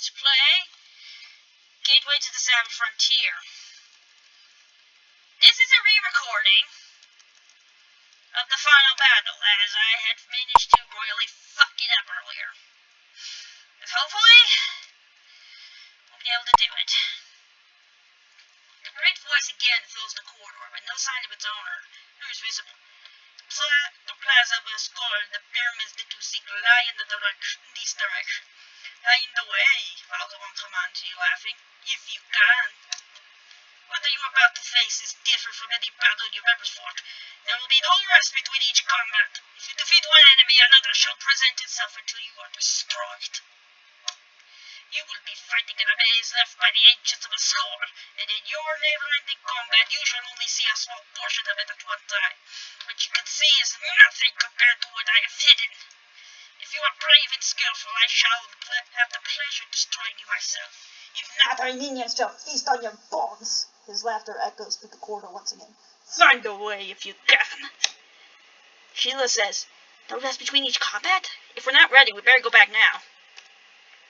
Let's play Gateway to the Savage Frontier. This is a re-recording of the final battle, as I had managed to royally fuck it up earlier. But hopefully, we'll be able to do it. The great voice again fills the corridor, with no sign of its owner, who is visible. The plaza was called the pyramids that you seek lie in this direction. Lie in the way, Valgamon commands you, laughing, if you can. What you are about to face is different from any battle you've ever fought. There will be no rest between each combat. If you defeat one enemy, another shall present itself until you are destroyed. You will be fighting in a maze left by the ancients of a skull, and in your never-ending combat you shall only see a small portion of it at one time. What you can see is nothing compared to what I have hidden. If you are brave and skillful, I shall have the pleasure of destroying you myself. If not, our minions shall feast on your bones. His laughter echoes through the corridor once again. Find a way if you can. Sheila says, no rest between each combat? If we're not ready, we better go back now.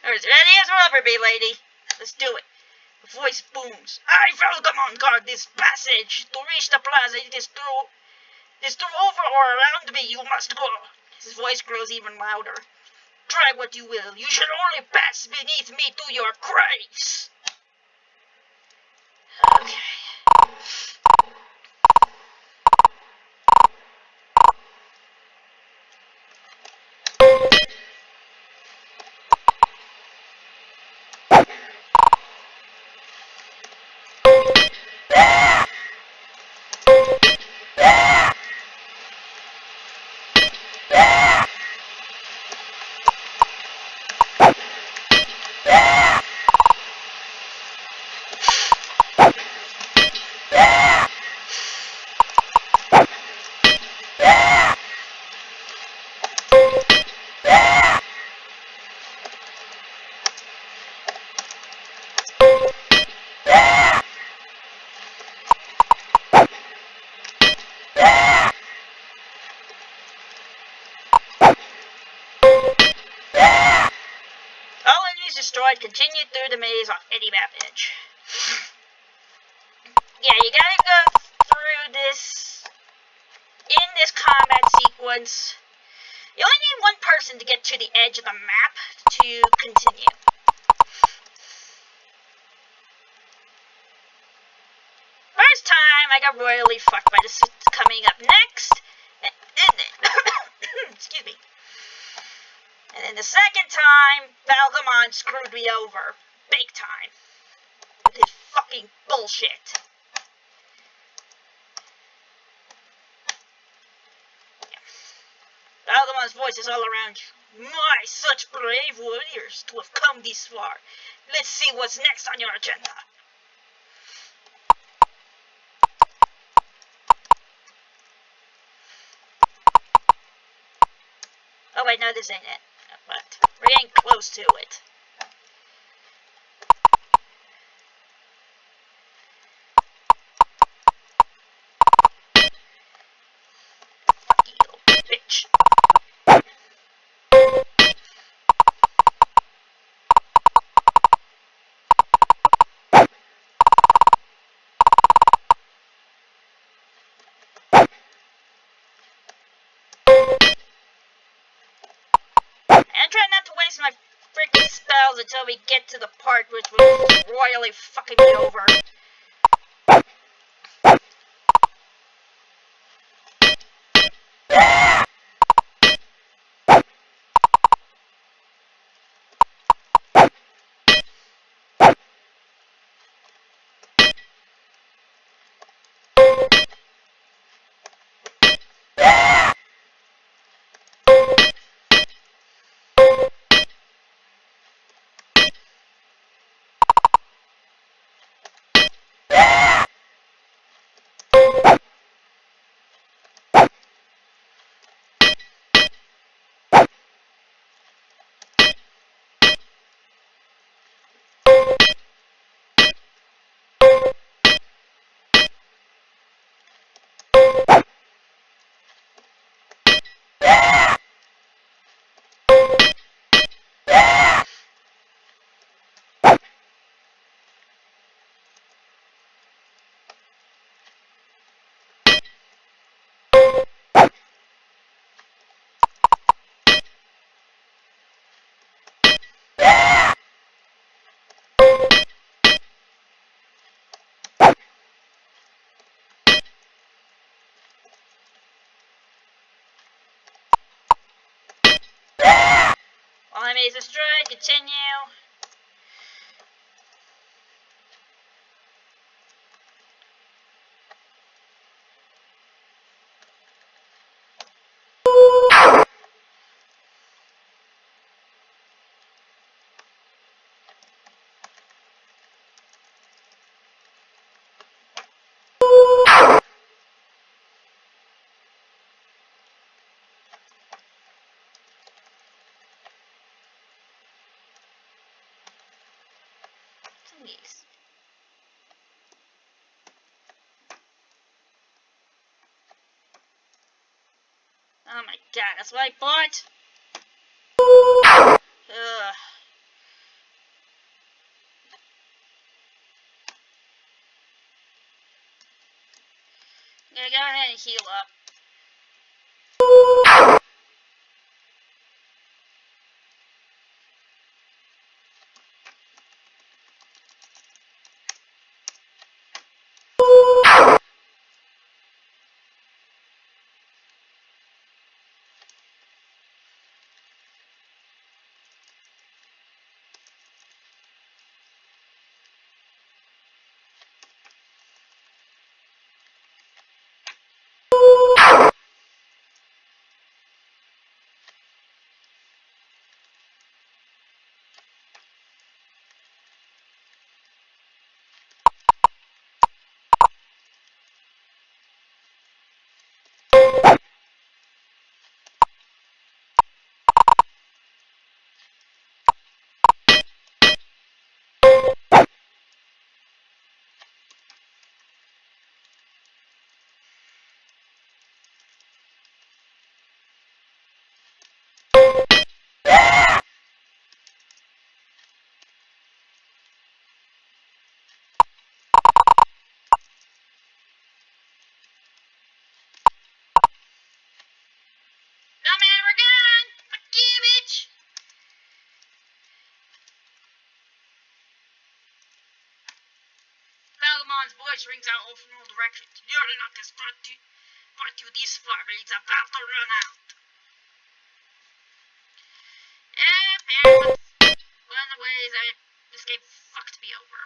As ready as we'll ever be, lady. Let's do it. The voice booms. I, Valgamon, guard this passage. To reach the plaza, it is through over or around me you must go. His voice grows even louder. Try what you will. You shall only pass beneath me to your graves. Okay. Destroyed, continue through the maze on any map edge. Yeah, you gotta go through this in this combat sequence. You only need one person to get to the edge of the map to continue. First time I got royally fucked by this coming up next. Excuse me. And then the second time, Valgamon screwed me over. Big time. With his fucking bullshit. Yeah. Valgamon's voice is all around you. My, such brave warriors to have come this far. Let's see what's next on your agenda. Oh wait, no, this ain't it. But we're getting close to it. Fuck you, little bitch. And try not to waste my freaking spells until we get to the part which will royally fucking me over. Enemies destroyed. Continue. Please. Oh my god, that's what I bought? Ugh. I'm gonna go ahead and heal up. Oh man, we're gone! Fuck you, bitch! Valgamon's voice rings out all from all directions. Your luck has brought you this far, but it's about to run out. Apparently, one of the ways this game fucked me over.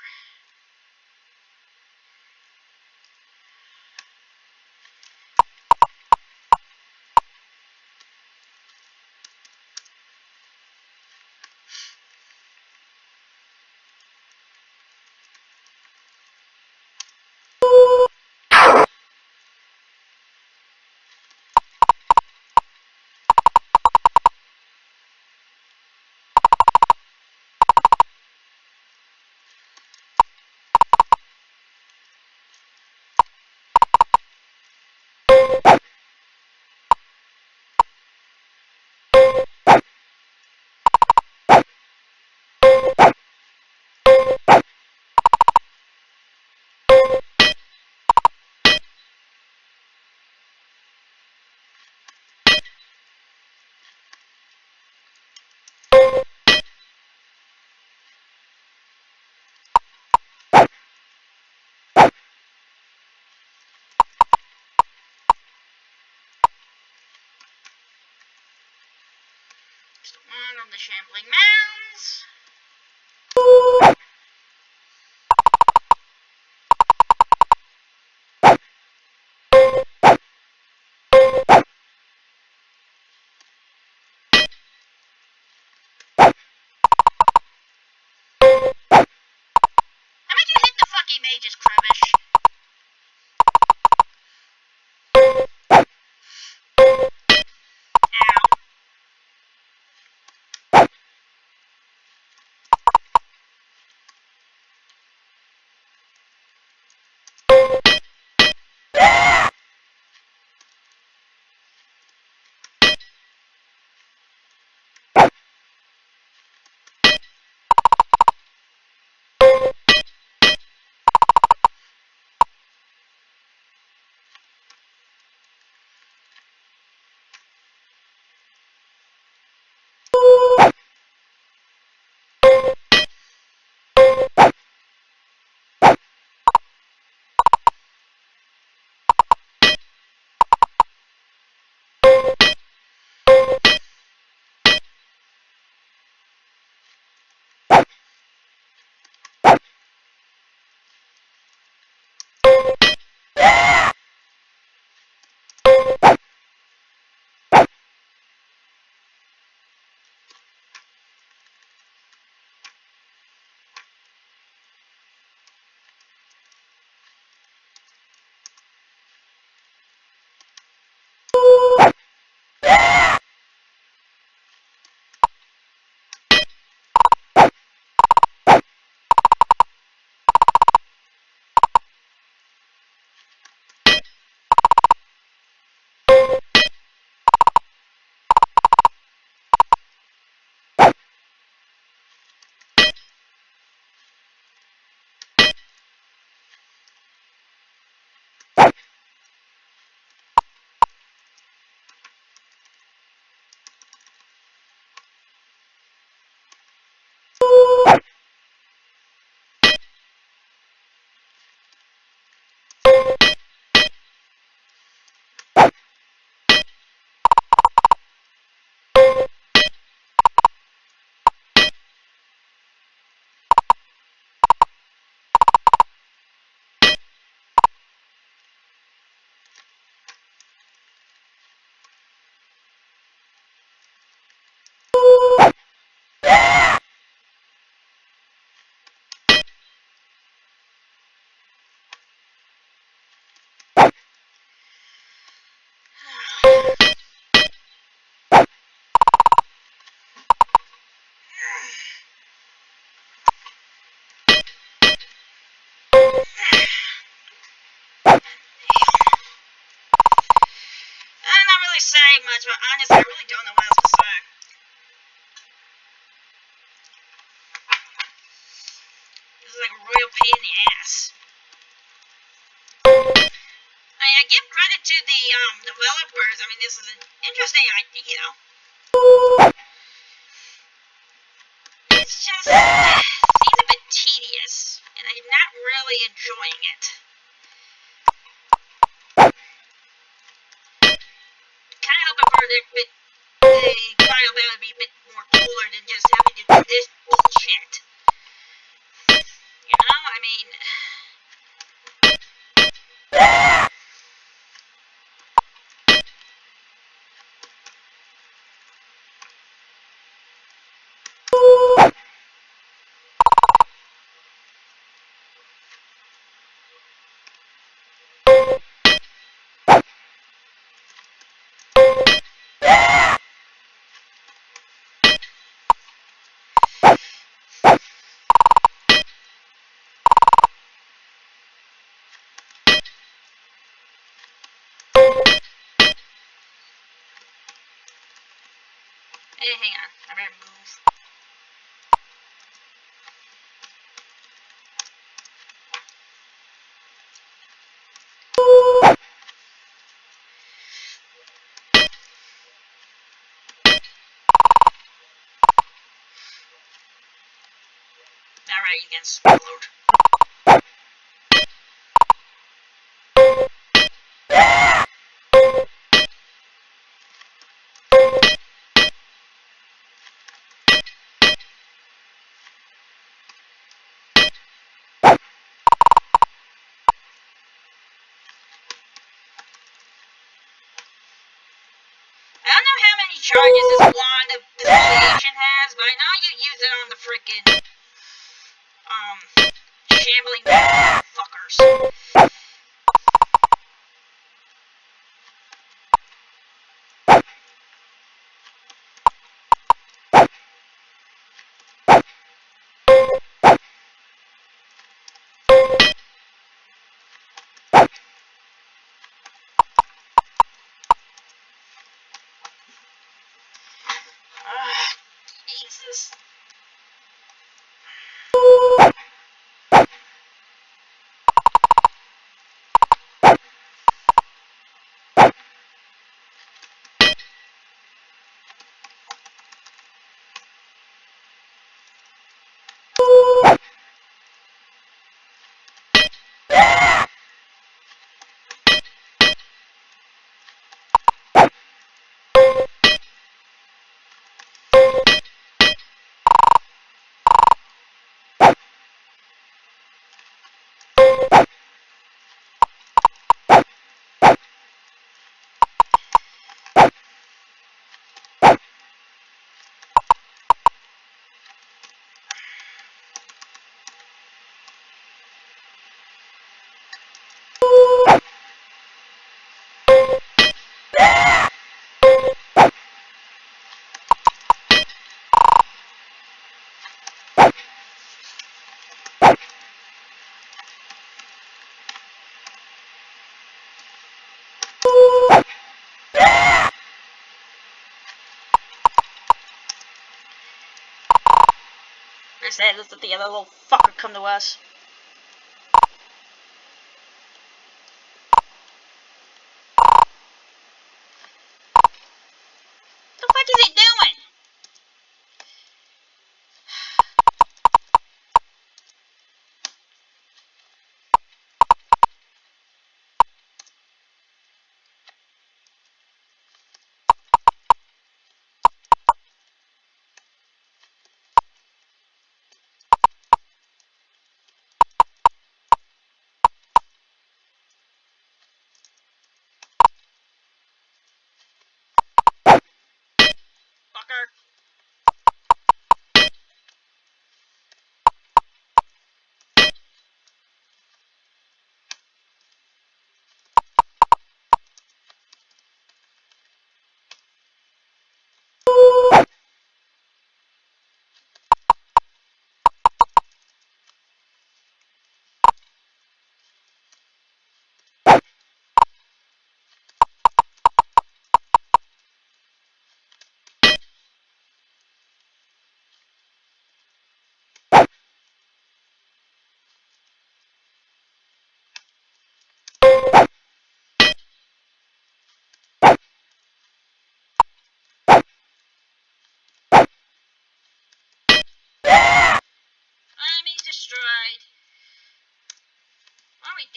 There's the one on the shambling mounds. How about you hit the fucking mages, Krubbish? Ow. really say much, but honestly, I really don't know what else to say. This is like a royal pain in the ass. I give credit to the developers. I mean, this is an interesting idea. It's just seems a bit tedious, and I'm not really enjoying it. Kind of hoping for the final battle to be a bit more cooler than just having to do this bullshit. You know, I mean. Hey, hang on. I better move. Alright, you get swallowed. I don't know how many charges this wand of affiliation has, but I know you use it on the freaking, shambling fuckers. Jesus. Let's let the other little fucker come to us. What the fuck is he doing?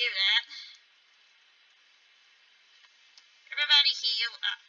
do that. Everybody heal up.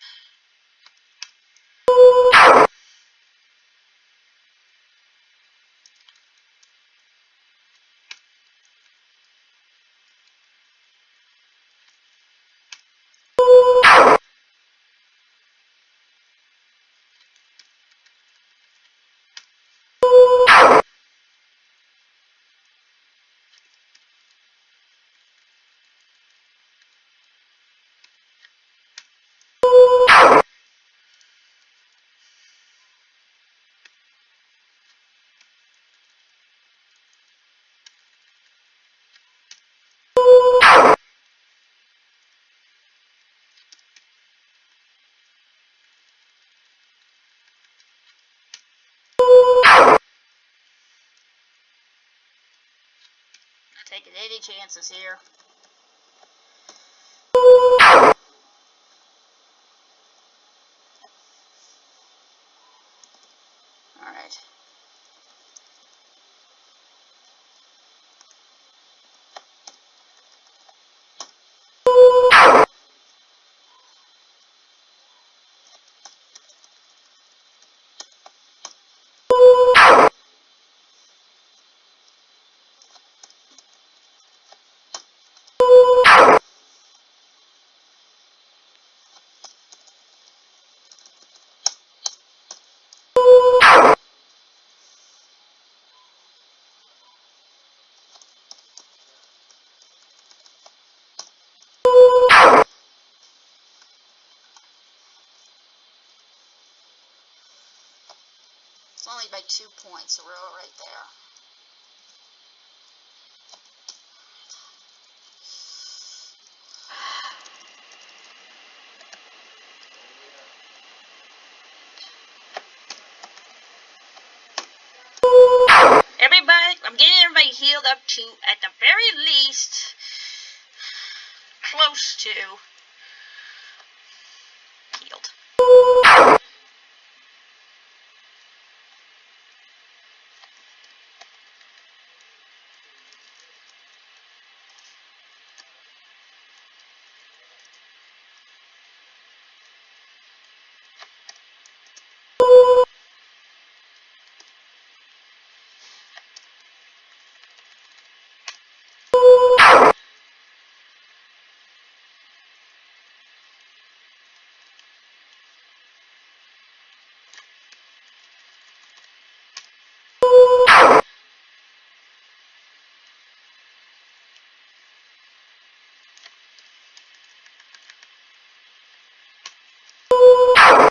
Not taking any chances here. Alright. It's only by 2 points, so we're all right there. Everybody, I'm getting everybody healed up to, at the very least, close to healed.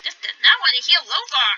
Just did not want to heal Lothar.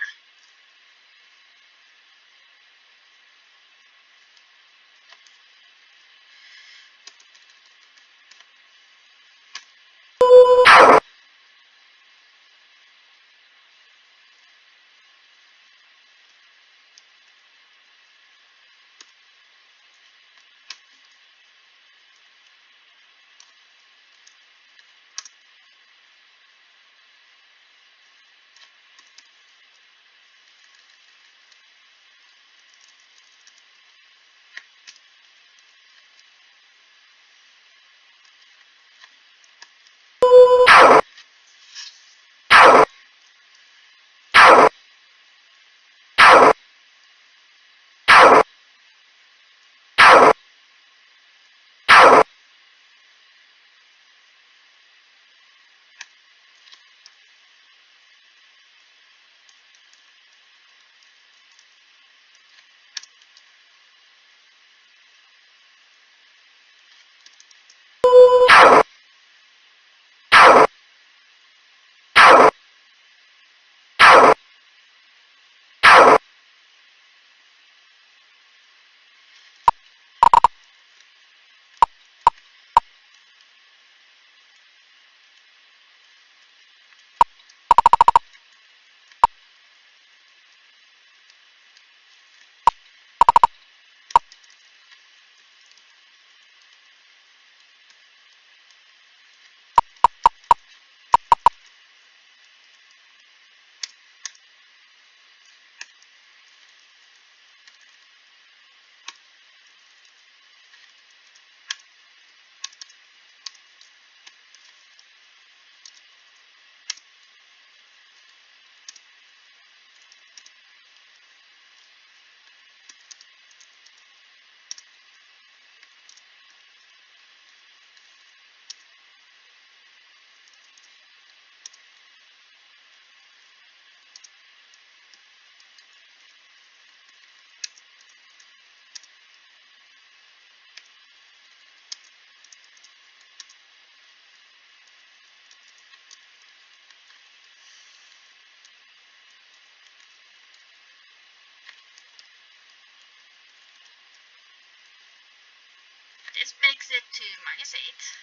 this makes it to -8.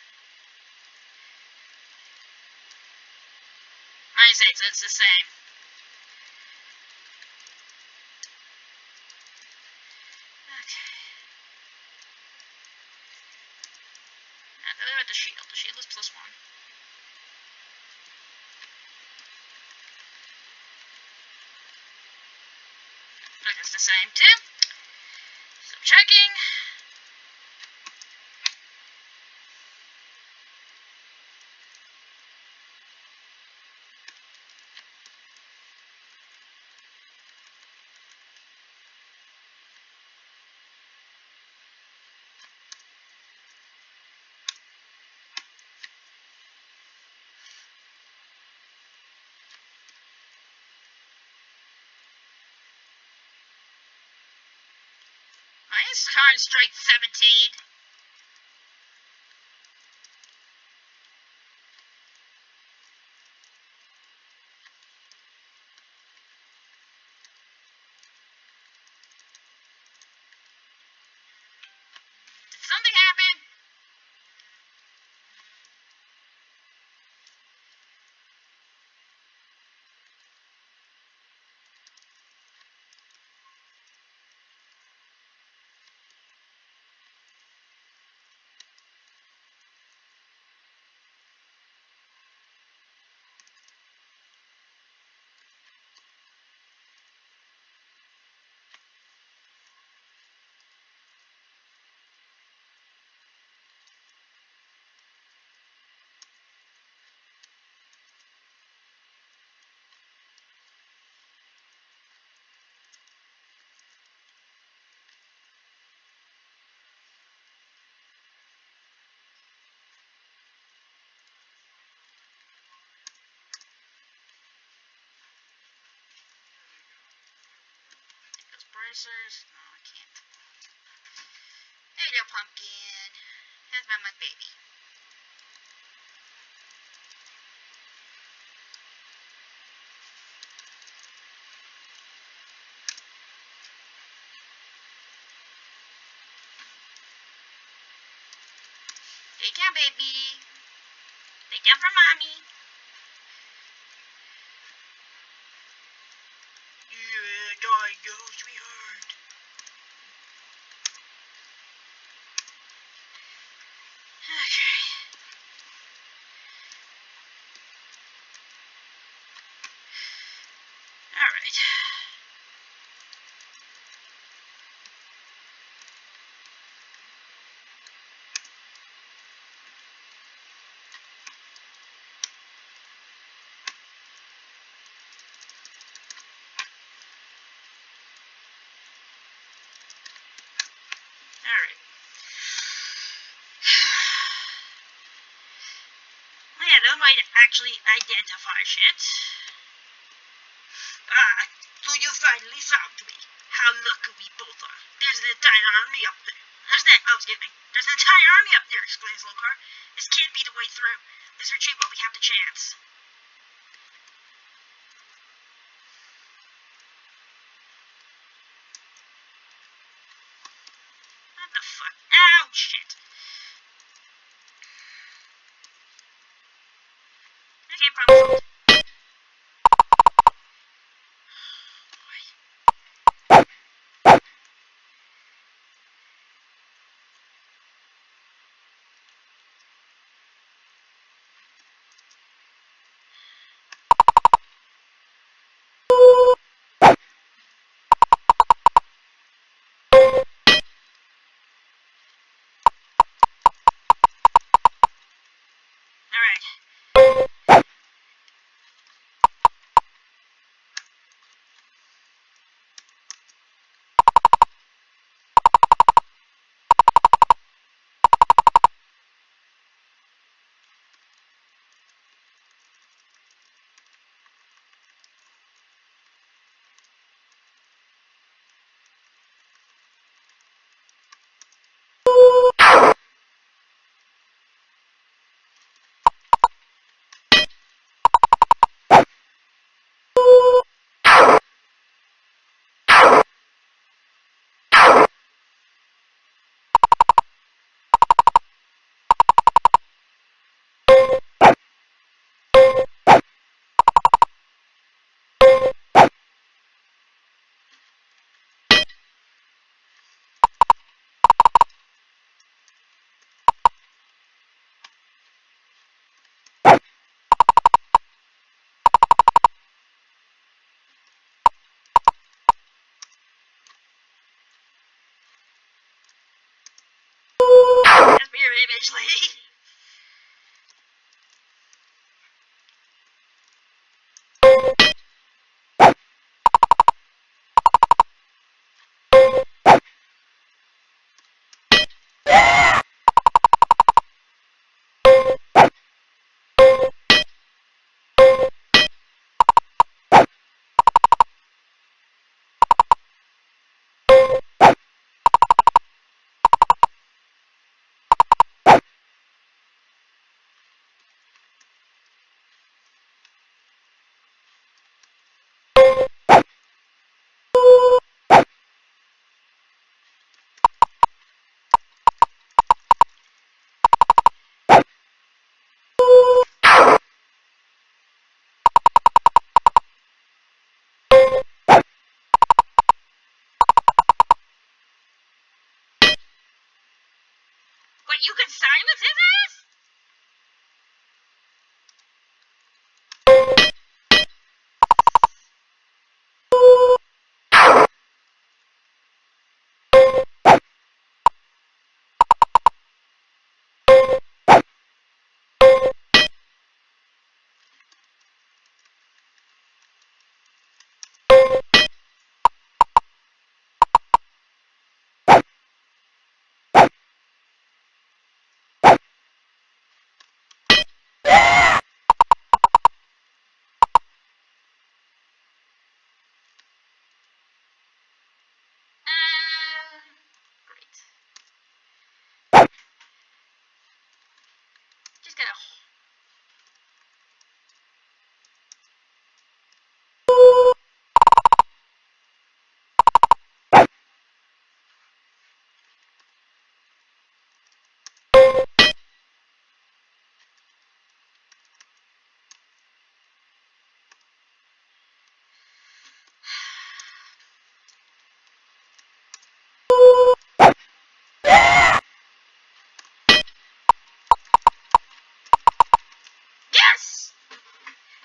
-8, so it's the same. Okay. Now, what about the shield? The shield is +1. Look, it's the same too. So checking. Nice current strength 17. Did something happen? Those bracers. No, I can't. There you go, pumpkin. That's my mud baby. Lay down, baby. Lay down for mommy. Yeah, die, go, sweetheart. Okay. Alright. Alright. Yeah, no way to actually identify shit. Ah, so you finally found me. How lucky we both are. There's an entire army up there. There's an entire army up there, explains Lokar. This can't be the way through. Let's retreat while we have the chance. What the fuck? Ow, shit. Okay, problem solved. Alright. savagely. But you can silence his ass? Great. Just gotta... Yes!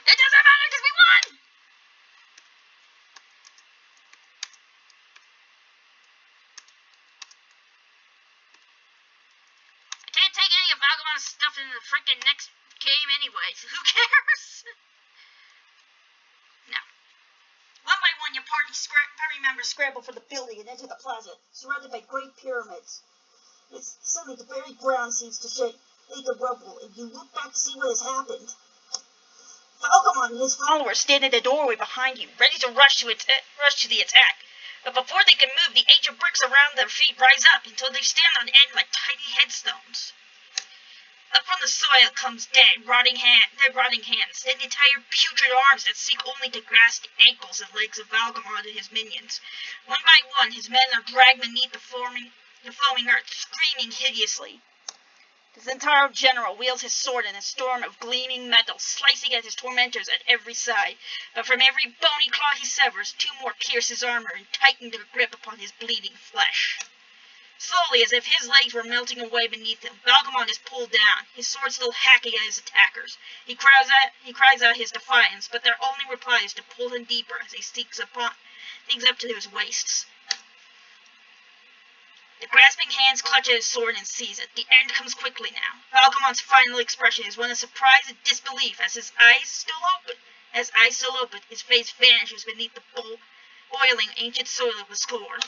It doesn't matter because we won! I can't take any of Valgamon's stuff in the freaking next game anyway, so who cares? No. One by one, your party members scramble for the building and enter the plaza, surrounded by great pyramids. Suddenly, the very ground seems to shake the rubble, and you look back to see what has happened. Valgamon and his followers stand in the doorway behind you, ready to rush to the attack. But before they can move, the ancient bricks around their feet rise up until they stand on end like tiny headstones. Up from the soil comes dead, rotting hands, and entire putrid arms that seek only to grasp the ankles and legs of Valgamon and his minions. One by one, his men are dragged beneath the foaming earth, screaming hideously. The Centauro general wields his sword in a storm of gleaming metal, slicing at his tormentors at every side. But from every bony claw he severs, two more pierce his armor and tighten their grip upon his bleeding flesh. Slowly, as if his legs were melting away beneath him, Valgamon is pulled down, his sword still hacking at his attackers. He cries out his defiance, but their only reply is to pull him deeper as he sinks up to his waists. The grasping hands clutch at his sword and seize it. The end comes quickly now. Valgamon's final expression is one of surprise and disbelief as his eyes still open, his face vanishes beneath the boiling ancient soil of the score.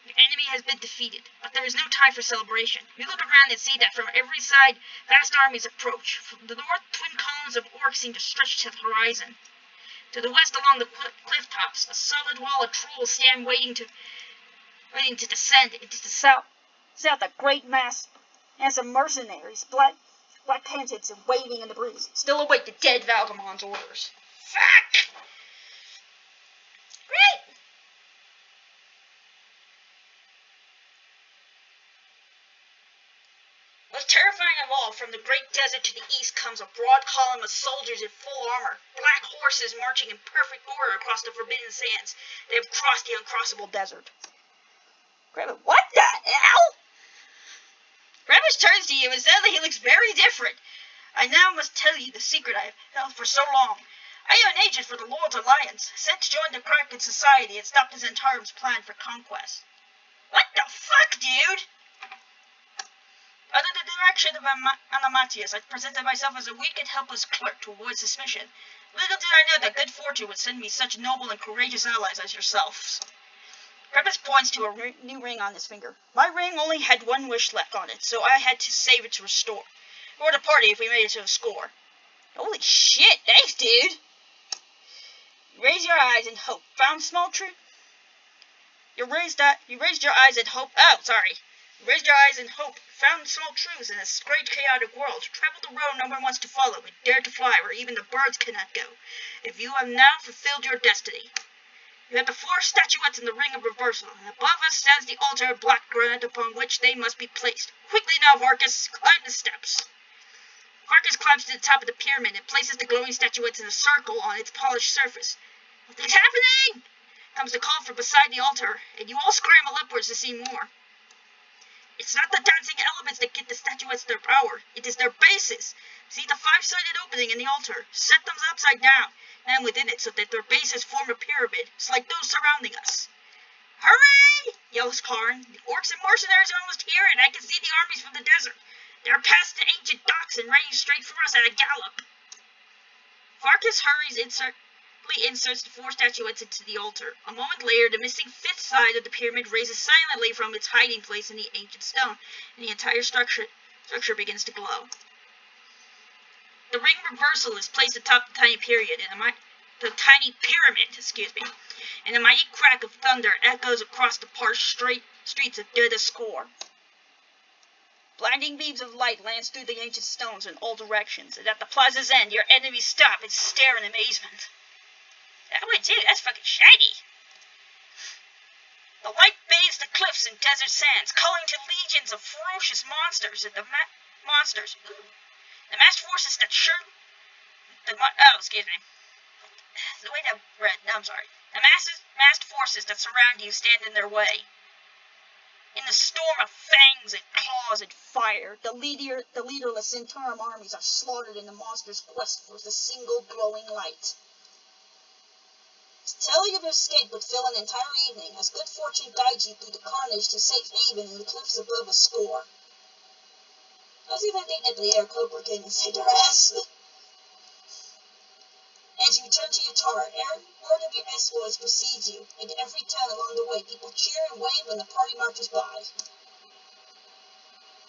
The enemy has been defeated, but there is no time for celebration. You look around and see that from every side, vast armies approach. From the north, twin columns of orcs seem to stretch to the horizon. To the west, along the cliff tops, a solid wall of trolls stand waiting to descend. Into the south, a great mass of mercenaries, black painted and waving in the breeze, still await the dead Valgamon's orders. Fuck! Great! Most terrifying of all, from the great desert to the east comes a broad column of soldiers in full armor, black horses marching in perfect order across the forbidden sands. They have crossed the uncrossable desert. Grabbit, what the hell? Grabbit turns to you and suddenly he looks very different. I now must tell you the secret I have held for so long. I am an agent for the Lord's Alliance, sent to join the Kraken Society and stop the Zentarim's plan for conquest. What the fuck, dude? Under the direction of Anamatius, I presented myself as a weak and helpless clerk to avoid suspicion. Little did I know that good fortune would send me such noble and courageous allies as yourselves. Purpose points to a new ring on his finger. My ring only had one wish left on it, so I had to save it to restore. Or to party if we made it to a score. Holy shit, thanks, dude! Raise your eyes and hope. Found small truth? You raised your eyes and hope. Oh, sorry. You raised your eyes and hope. Found small truths in this great chaotic world. Traveled the road no one wants to follow, and dared to fly where even the birds cannot go. If you have now fulfilled your destiny. You have the 4 statuettes in the ring of reversal, and above us stands the altar of black granite upon which they must be placed. Quickly now, Vargas, climb the steps. Vargas climbs to the top of the pyramid and places the glowing statuettes in a circle on its polished surface. Nothing's happening! Comes the call from beside the altar, and you all scramble upwards to see more. It's not the dancing elements that get the statuettes their power. It is their bases. See the 5-sided opening in the altar. Set them upside down, and within it, so that their bases form a pyramid, just like those surrounding us. Hurry! Yells Karn. The orcs and mercenaries are almost here, and I can see the armies from the desert. They're past the ancient docks and ready straight for us at a gallop. Vargas hurries inserts the 4 statuettes into the altar. A moment later, the missing 5th side of the pyramid raises silently from its hiding place in the ancient stone, and the entire structure begins to glow. The ring reversal is placed atop the tiny pyramid, and a mighty crack of thunder echoes across the parched streets of Dedaskor. Blinding beams of light lance through the ancient stones in all directions, and at the plaza's end, your enemies stop and stare in amazement. That one too, that's fucking shiny. The light bathes the cliffs and desert sands, calling to legions of ferocious monsters, and the masked forces that the masked forces that surround you stand in their way. In the storm of fangs and claws and fire, the leaderless Centaurum armies are slaughtered in the monster's quest for the single glowing light. Telling of your escape would fill an entire evening, as good fortune guides you through the carnage to safe haven in the cliffs above a score. How's even think that the air Cobra came and saved their ass? As you return to your turret, word of your exploits precedes you. In every town along the way, people cheer and wave when the party marches by.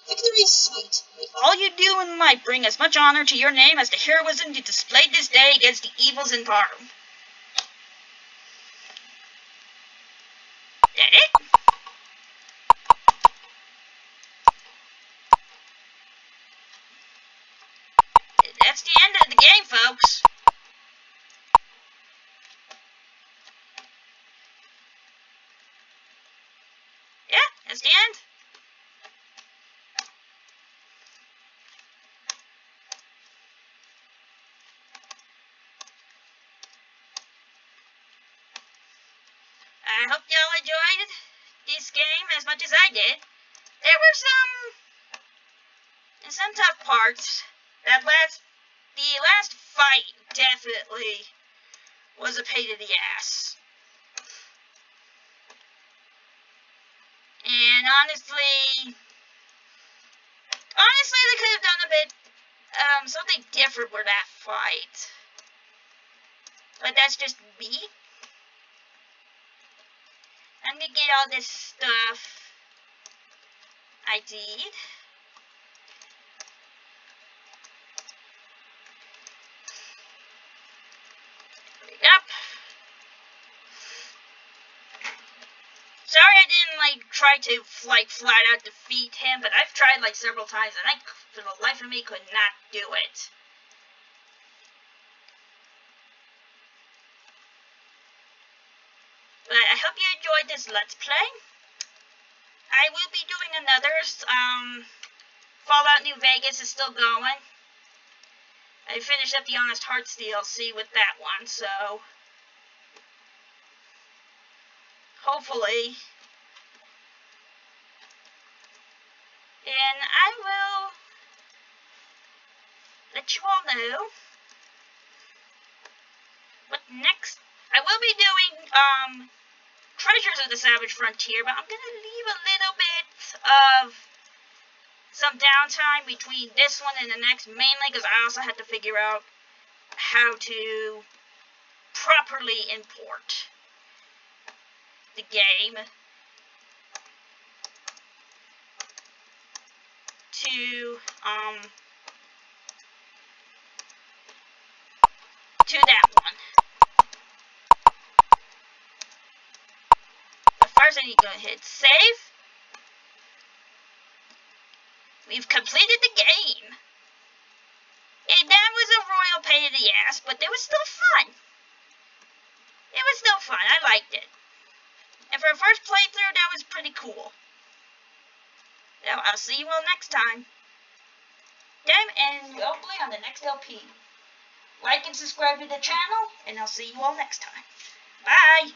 Victory is sweet. May all you do in life bring as much honor to your name as the heroism you displayed this day against the evils in Tarum. That it? That's the end of the game, folks. Yeah, that's the end. I hope y'all enjoyed this game as much as I did. There were some tough parts. The last fight definitely was a pain in the ass. And honestly, they could have done a bit, something different with that fight. But that's just me. I'm gonna get all this stuff I did. Yep. Sorry I didn't try to flat out defeat him, but I've tried several times and I for the life of me could not do it. But I hope you enjoyed this Let's Play. I will be doing another. Fallout New Vegas is still going. I finished up the Honest Hearts DLC with that one, so hopefully. And I will let you all know what next. I will be doing Treasures of the Savage Frontier, but I'm gonna leave a little bit of some downtime between this one and the next, mainly because I also had to figure out how to properly import the game to that one. But first I need to go ahead and save. We've completed the game. And that was a royal pain in the ass, but it was still fun. It was still fun. I liked it. And for a first playthrough, that was pretty cool. So I'll see you all next time. And hopefully on the next LP. Like and subscribe to the channel, and I'll see you all next time. Bye!